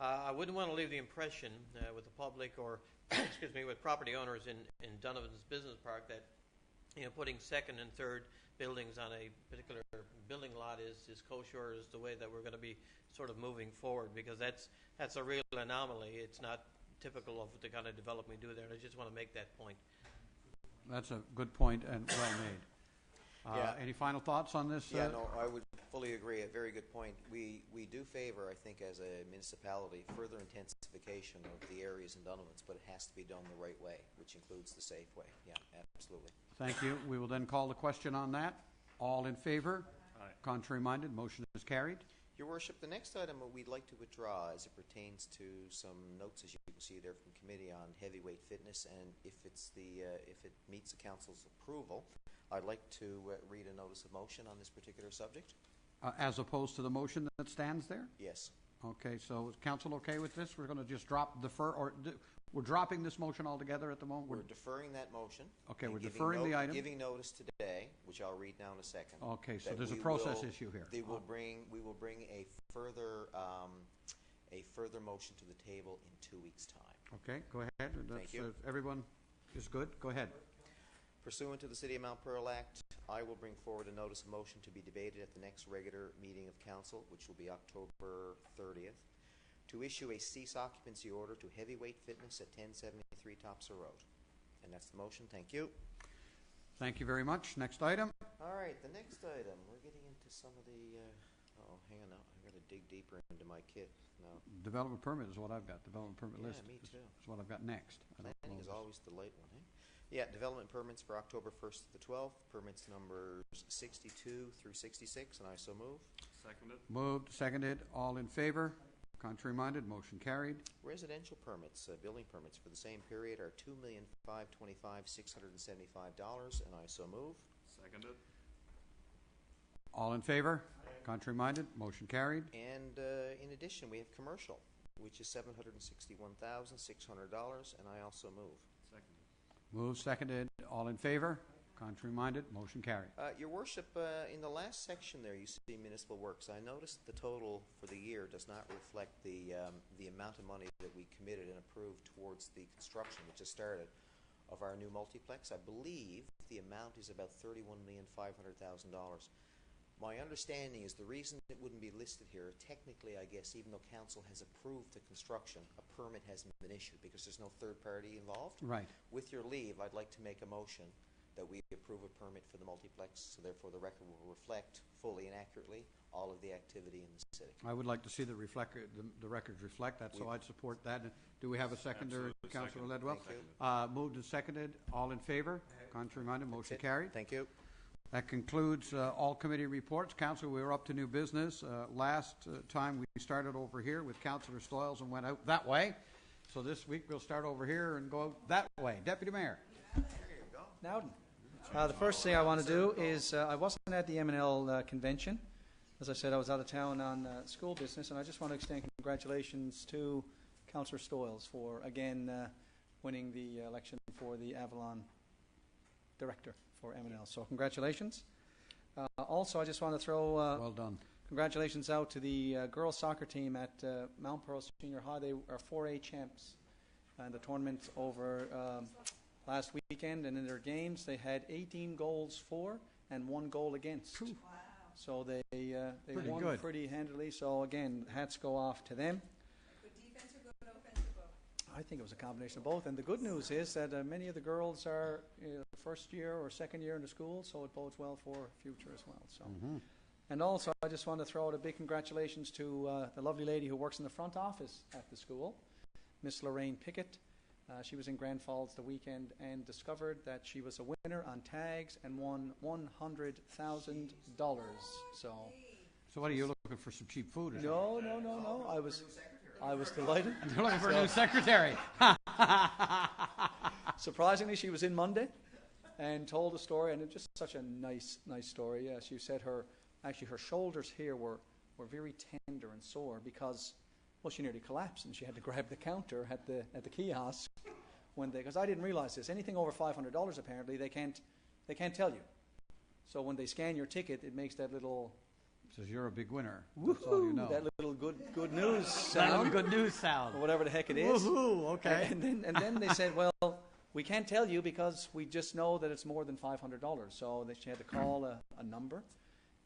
I wouldn't want to leave the impression with the public or, excuse me, with property owners in Donovan's Business Park that putting second and third buildings on a particular building lot is kosher, is the way that we're going to be sort of moving forward, because that's a real anomaly. It's not typical of the kind of development we do there, and I just want to make that point. That's a good point and well made. Yeah. Any final thoughts on this? Yeah, no, I would fully agree. A very good point. We do favor, I think, as a municipality, further intensification of the areas in Donovan's, but it has to be done the right way, which includes the safe way. Yeah, absolutely. Thank you. We will then call the question on that. All in favor? Aye. Contrary minded? Motion is carried. Your Worship, the next item we'd like to withdraw as it pertains to some notes, as you can see there from committee, on heavyweight fitness, and if it meets the council's approval, I'd like to read a notice of motion on this particular subject. As opposed to the motion that stands there? Yes. Okay, so is council okay with this? We're going to just defer, or we're dropping this motion altogether at the moment? We're deferring that motion. Okay, and we're deferring the item. Giving notice today, which I'll read now in a second. Okay, so that there's a we process will- issue here. We will bring a further motion to the table in 2 weeks' time. Okay, go ahead. Thank you. Everyone is good? Go ahead. Pursuant to the City of Mount Pearl Act, I will bring forward a notice of motion to be debated at the next regular meeting of council, which will be October 30th, to issue a cease occupancy order to Heavyweight Fitness at 1073 Topsail Road. And that's the motion. Thank you. Thank you very much. Next item. All right, the next item. We're getting into some of the... hang on now. I've got to dig deeper into my kit now. Development permit is what I've got. Development permit Yeah, list me too. is what I've got next. I don't Planning know is this. always the light one, eh? Yeah, development permits for October 1st to the 12th. Permits numbers 62 through 66, and I so move. Seconded. Moved, seconded. All in favor? Contrary minded? Motion carried. Residential permits, building permits for the same period are $2,525,675, and I so move. Seconded. All in favor? Contrary minded? Motion carried. And in addition, we have commercial, which is $761,600, and I also move. Seconded. Moved, seconded. All in favor? Contrary minded? Motion carried. Your Worship, in the last section there, you see municipal works. I noticed the total for the year does not reflect the amount of money that we committed and approved towards the construction, which has started, of our new multiplex. I believe the amount is about $31,500,000. My understanding is the reason it wouldn't be listed here, technically, I guess, even though council has approved the construction, a permit hasn't been issued because there's no third party involved. Right. With your leave, I'd like to make a motion that we approve a permit for the multiplex, so therefore the record will reflect fully and accurately all of the activity in the city. I would like to see the records reflect that, so I'd support that. Do we have a seconder, Absolutely. Councillor Second. Ledwell? Thank you. Moved and seconded. All in favor? Contrary minded? Motion That's it. carried. Thank you. That concludes all committee reports. Council, we are up to new business. Last time we started over here with Councillor Stoyles and went out that way. So this week we'll start over here and go out that way. Deputy Mayor. Nowden. The first thing I want to do is I wasn't at the M&L convention. As I said, I was out of town on school business, and I just want to extend congratulations to Councillor Stoyles for, again, winning the election for the Avalon Director for M&L. So congratulations. Also, I just want to throw Well done. congratulations out to the girls soccer team at Mount Pearl Senior High. They are 4A champs in the tournament over last weekend, and in their games they had 18 goals for and 1 goal against. Wow. So they Pretty won good. pretty handily. So again, hats go off to them. Good defense or good offensive both? I think it was a combination of both. And the good news is that many of the girls are first year or second year in the school, so it bodes well for future as well. So. And also, I just want to throw out a big congratulations to the lovely lady who works in the front office at the school, Miss Lorraine Pickett. She was in Grand Falls the weekend and discovered that she was a winner on tags and won $100,000. So So what are you looking for? Some cheap food? Or no. I was delighted. You're looking for a new secretary. Surprisingly, she was in Monday and told the story, and it's just such a nice story. Yeah, she said her shoulders here were very tender and sore because, well, she nearly collapsed and she had to grab the counter at the kiosk because I didn't realize this. Anything over $500 apparently they can't tell you. So when they scan your ticket, it makes that little Says you're a big winner. That's all you know. that little good news That sound, good news sound. or whatever the heck it is. Woohoo! Okay. And then they said, well, we can't tell you because we just know that it's more than $500. So she had to call a number,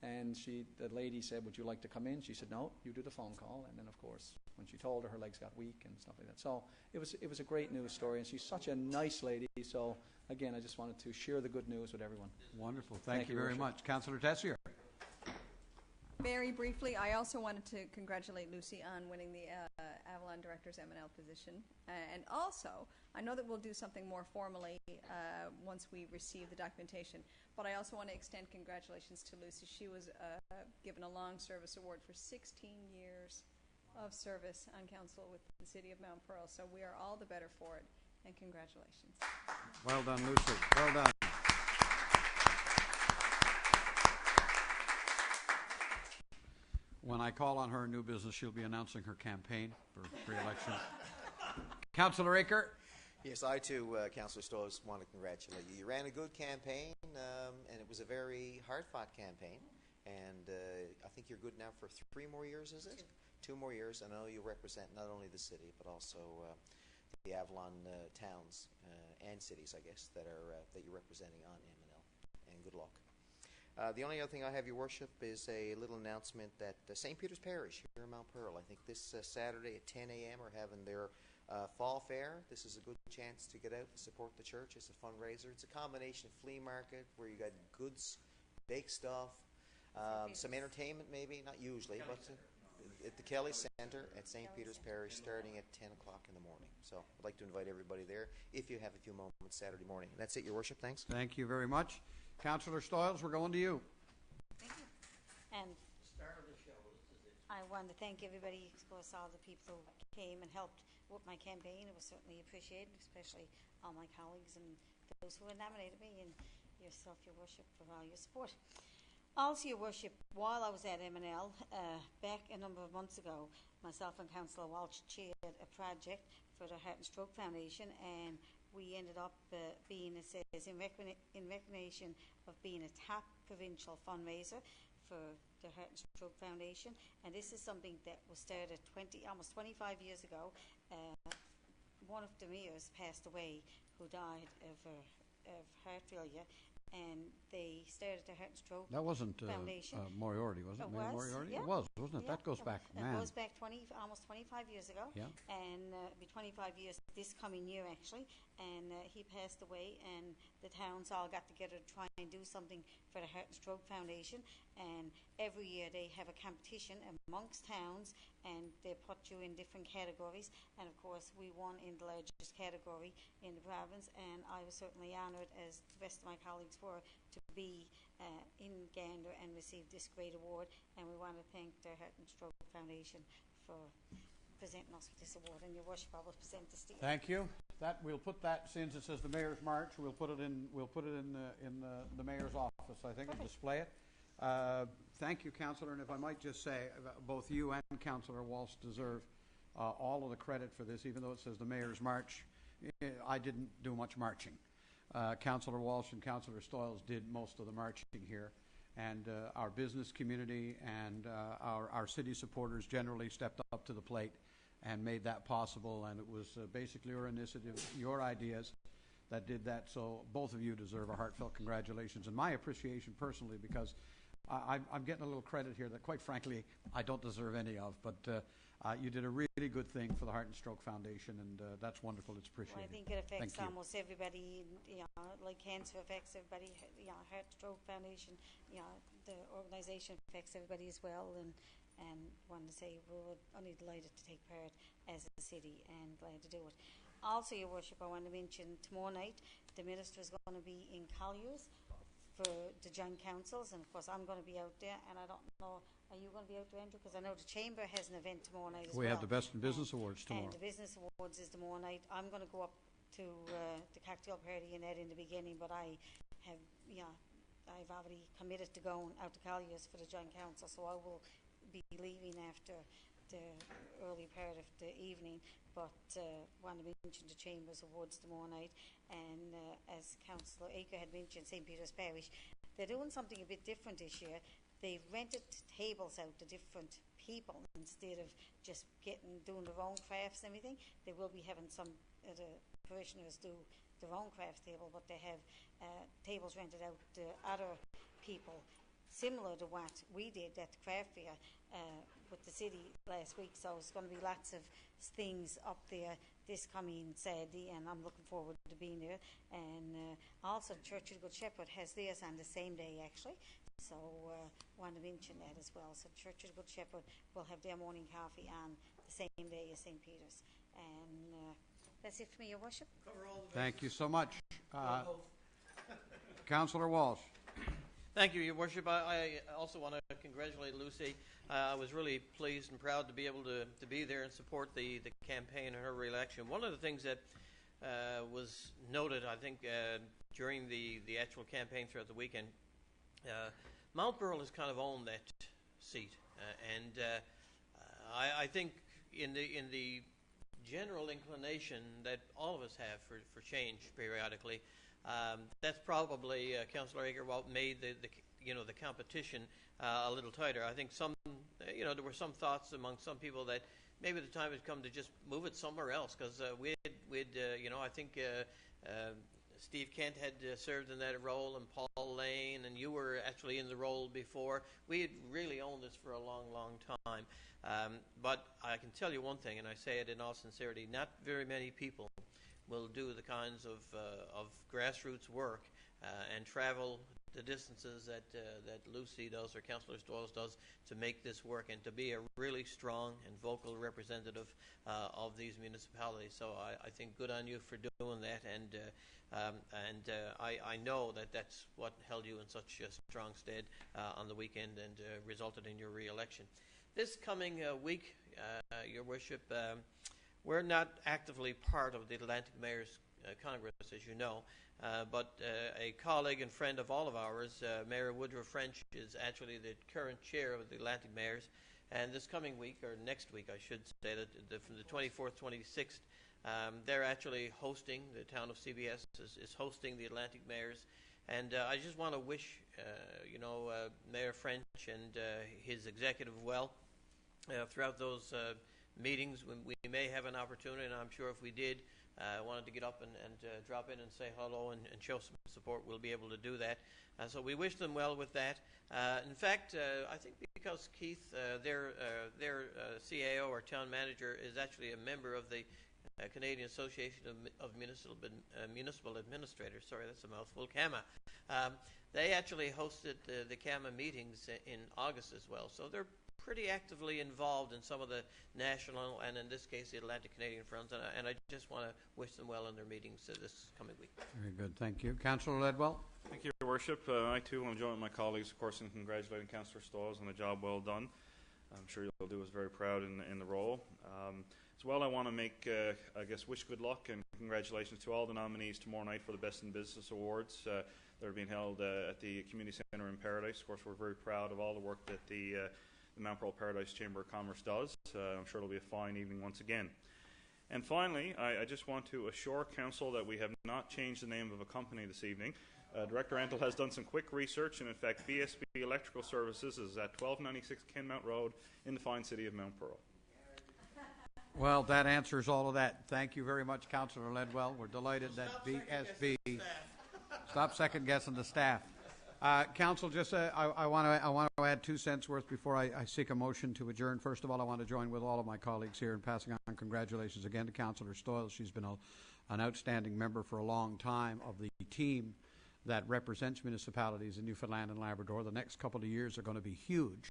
and the lady said, would you like to come in? She said, no, you do the phone call. And then, of course, when she told her legs got weak and stuff like that. So it was a great news story, and she's such a nice lady. So, again, I just wanted to share the good news with everyone. Wonderful. Thank you Your very Worship. much. Councillor Tessier. Very briefly, I also wanted to congratulate Lucy on winning the Avalon Director's M&L position. And also, I know that we'll do something more formally once we receive the documentation, but I also want to extend congratulations to Lucy. She was given a long service award for 16 years of service on council with the city of Mount Pearl, so we are all the better for it, and congratulations. Well done, Lucy. Well done. When I call on her in new business, she'll be announcing her campaign for re-election. Councillor Aker. Yes, I too, Councillor Stoll, want to congratulate you. You ran a good campaign, and it was a very hard-fought campaign. And I think you're good now for 3 more years, is it? 2 more years. I know you represent not only the city, but also the Avalon towns and cities, I guess, that you're representing on M&L. And good luck. The only other thing I have, Your Worship, is a little announcement that St. Peter's Parish here in Mount Pearl, I think this Saturday at 10 a.m. are having their fall fair. This is a good chance to get out and support the church. It's a fundraiser. It's a combination of flea market where you got goods, bake stuff, some entertainment maybe, not usually, but at the Kelly Center at St. Peter's Parish starting at 10 o'clock in the morning. So I'd like to invite everybody there if you have a few moments Saturday morning. That's it, Your Worship. Thanks. Thank you very much. Councillor Stoyles, we're going to you. Thank you. And I want to thank everybody, of course, all the people who came and helped with my campaign. It was certainly appreciated, especially all my colleagues and those who nominated me, and yourself, Your Worship, for all your support. Also, Your Worship, while I was at M&L, back a number of months ago, myself and Councillor Walsh chaired a project for the Heart and Stroke Foundation, and we ended up being, it says, in recognition of being a top provincial fundraiser for the Heart and Stroke Foundation. And this is something that was started almost 25 years ago. One of the mayors passed away who died of heart failure, and they started the Heart and Stroke That wasn't Foundation. Moriarty, was it? It Mayor was, Moriarty? yeah. It was, wasn't it? Yeah, That goes back, It man. goes back almost 25 years ago. Yeah. And it'll be 25 years this coming year, actually. And he passed away, and the towns all got together to try and do something for the Heart and Stroke Foundation. And every year they have a competition amongst towns, and they put you in different categories. And of course, we won in the largest category in the province, and I was certainly honoured, as the rest of my colleagues were, to be in Gander and receive this great award. And we want to thank the Heart and Stroke Foundation for presenting us with this award. And Your Worship, I will present this to you. Thank you. We'll put that, since it says the Mayor's March, we'll put it in the Mayor's office, I think, and display it. Thank you, Councillor, and if I might just say, both you and Councillor Walsh deserve all of the credit for this, even though it says the Mayor's March. I didn't do much marching. Councillor Walsh and Councillor Stoyles did most of the marching here. And our business community and our city supporters generally stepped up to the plate and made that possible. And it was basically your initiative, your ideas that did that. So both of you deserve a heartfelt congratulations. And my appreciation personally, because I'm getting a little credit here that, quite frankly, I don't deserve any of. But you did a really good thing for the Heart and Stroke Foundation, and that's wonderful. It's appreciated. Well, I think it affects Thank you. almost everybody, like cancer affects everybody, Heart Stroke Foundation, the organisation affects everybody as well, and want to say we're only delighted to take part as a city and glad to do it. Also, Your Worship, I want to mention tomorrow night the Minister is going to be in Colliers for the joint councils, and of course I'm going to be out there, and I don't know, are you going to be out there, Andrew? Because I know the Chamber has an event tomorrow night as well. We have the Best in Business Awards tomorrow. And the Business Awards is tomorrow night. I'm going to go up to the cocktail party and that in the beginning, but I have, I've already committed to going out to Colliers for the joint council, so I will be leaving after the early part of the evening, but want to mention the Chambers Awards tomorrow night. And as Councillor Aker had mentioned, St. Peter's Parish, they're doing something a bit different this year. They've rented tables out to different people instead of just doing their own crafts and everything. They will be having some of the parishioners do their own craft table, but they have tables rented out to other people, similar to what we did at the craft fair with the city last week. So it's going to be lots of things up there this coming Saturday, and I'm looking forward to being there. And also Church of the Good Shepherd has theirs on the same day, actually. So want to mention that as well. So Church of the Good Shepherd will have their morning coffee on the same day as St. Peter's. And that's it for me, Your Worship. Thank you so much. Councillor Walsh. Thank you, Your Worship. I also want to congratulate Lucy. I was really pleased and proud to be able to be there and support the campaign and her re-election. One of the things that was noted, I think, during the actual campaign throughout the weekend, Mount Pearl has kind of owned that seat, and I think in the general inclination that all of us have for change periodically, that's probably Councillor Aker what made the competition a little tighter. I think there were some thoughts among some people that maybe the time had come to just move it somewhere else, because I think Steve Kent had served in that role, and Paul Lane, and you were actually in the role before. We had really owned this for a long, long time. But I can tell you one thing, and I say it in all sincerity: not very many people will do the kinds of grassroots work and travel the distances that Lucy does or Councillor Stoyles does to make this work, and to be a really strong and vocal representative of these municipalities. So I think good on you for doing that, and I know that that's what held you in such a strong stead on the weekend and resulted in your re-election. This coming week, Your Worship, we're not actively part of the Atlantic Mayors Congress, as you know, but a colleague and friend of all of ours, Mayor Woodrow French, is actually the current chair of the Atlantic Mayors. And this coming week, or next week, I should say, from the 24th, 26th, they're actually hosting, the town of CBS is hosting the Atlantic Mayors. And I just want to wish, Mayor French and his executive well throughout those meetings. When we may have an opportunity, and I'm sure if we did, wanted to get up and drop in and say hello and show some support, we'll be able to do that. So we wish them well with that. In fact, I think because Keith, their CAO or town manager, is actually a member of the Canadian Association of Municipal Administrators. Sorry, that's a mouthful. CAMA. They actually hosted the CAMA meetings in August as well. So they're pretty actively involved in some of the national and, in this case, the Atlantic Canadian fronts, and I just want to wish them well in their meetings this coming week. Very good, thank you. Councillor Ledwell. Thank you, Your Worship. I too will join my colleagues, of course, in congratulating Councillor Stoyles on a job well done. I'm sure you'll do us very proud in the role. As well, I want to make, wish good luck and congratulations to all the nominees tomorrow night for the Best in Business Awards that are being held at the Community Centre in Paradise. Of course, we're very proud of all the work that the Mount Pearl Paradise Chamber of Commerce does. I'm sure it'll be a fine evening once again. And finally, I just want to assure Council that we have not changed the name of a company this evening. Director Antle has done some quick research, and in fact, BSB Electrical Services is at 1296 Kenmount Road in the fine city of Mount Pearl. Well, that answers all of that. Thank you very much, Councillor Ledwell. We're delighted that BSB... Stop second-guessing the staff. Council, just I want to add 2 cents worth before I seek a motion to adjourn. First of all, I want to join with all of my colleagues here in passing on congratulations again to Councillor Stoyles. She's been an outstanding member for a long time of the team that represents municipalities in Newfoundland and Labrador. The next couple of years are going to be huge.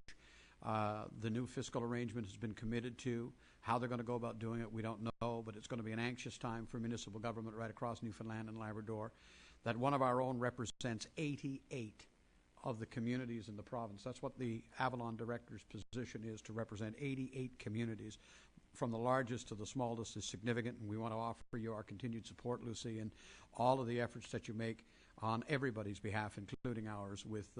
The new fiscal arrangement has been committed to. How they're going to go about doing it, we don't know, but it's going to be an anxious time for municipal government right across Newfoundland and Labrador. That one of our own represents 88 of the communities in the province. That's what the Avalon Director's position is, to represent 88 communities. From the largest to the smallest is significant, and we want to offer you our continued support, Lucy, in all of the efforts that you make on everybody's behalf, including ours with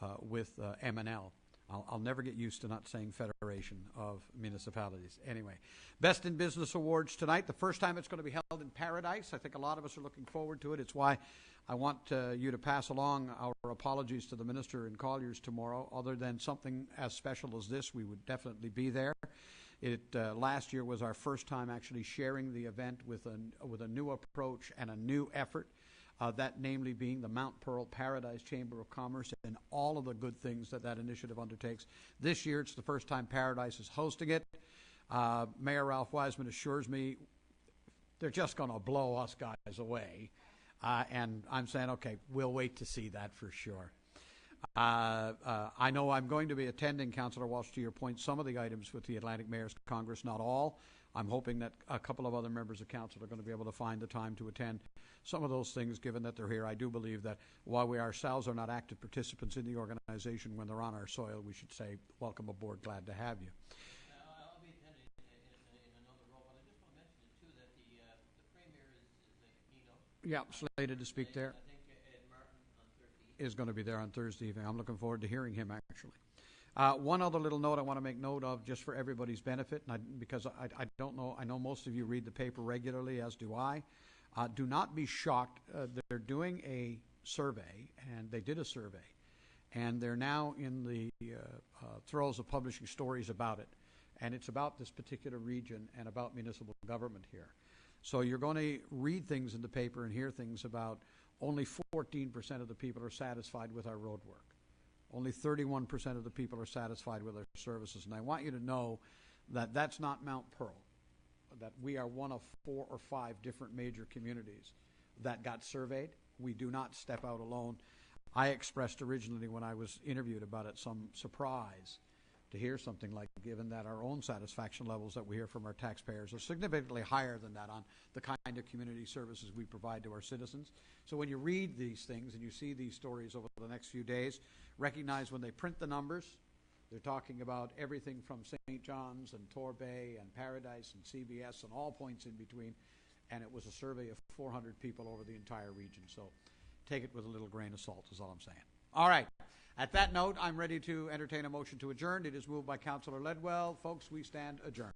MNL. I'll never get used to not saying Federation of Municipalities. Anyway, Best in Business Awards tonight. The first time it's going to be held in Paradise. I think a lot of us are looking forward to it. It's why I want you to pass along our apologies to the Minister in Colliers tomorrow. Other than something as special as this, we would definitely be there. Last year was our first time actually sharing the event with a new approach and a new effort. That namely being the Mount Pearl Paradise Chamber of Commerce and all of the good things that initiative undertakes. This year, it's the first time Paradise is hosting it. Mayor Ralph Wiseman assures me they're just going to blow us guys away. And I'm saying, okay, we'll wait to see that for sure. I know I'm going to be attending, Councillor Walsh, to your point, some of the items with the Atlantic Mayors Congress, not all. I'm hoping that a couple of other members of council are going to be able to find the time to attend some of those things, given that they're here. I do believe that while we ourselves are not active participants in the organization, when they're on our soil, we should say, welcome aboard, glad to have you. I'll be attending in another role, but I just want to mention it, too, that the Premier is a keynote. Yeah, slated to speak there. I think Ed Martin on Thursday is going to be there on Thursday evening. I'm looking forward to hearing him, actually. One other little note I want to make note of, just for everybody's benefit, because I don't know, I know most of you read the paper regularly, as do I. Do not be shocked. They're doing a survey, and they did a survey, and they're now in the throes of publishing stories about it. And it's about this particular region and about municipal government here. So you're going to read things in the paper and hear things about only 14% of the people are satisfied with our road work. Only 31% of the people are satisfied with our services. And I want you to know that that's not Mount Pearl, that we are one of 4 or 5 different major communities that got surveyed. We do not step out alone. I expressed originally when I was interviewed about it some surprise to hear something like, given that our own satisfaction levels that we hear from our taxpayers are significantly higher than that on the kind of community services we provide to our citizens. So when you read these things and you see these stories over the next few days, recognize when they print the numbers, they're talking about everything from St. John's and Torbay and Paradise and CBS and all points in between, and it was a survey of 400 people over the entire region. So take it with a little grain of salt is all I'm saying. All right. At that note, I'm ready to entertain a motion to adjourn. It is moved by Councillor Ledwell. Folks, we stand adjourned.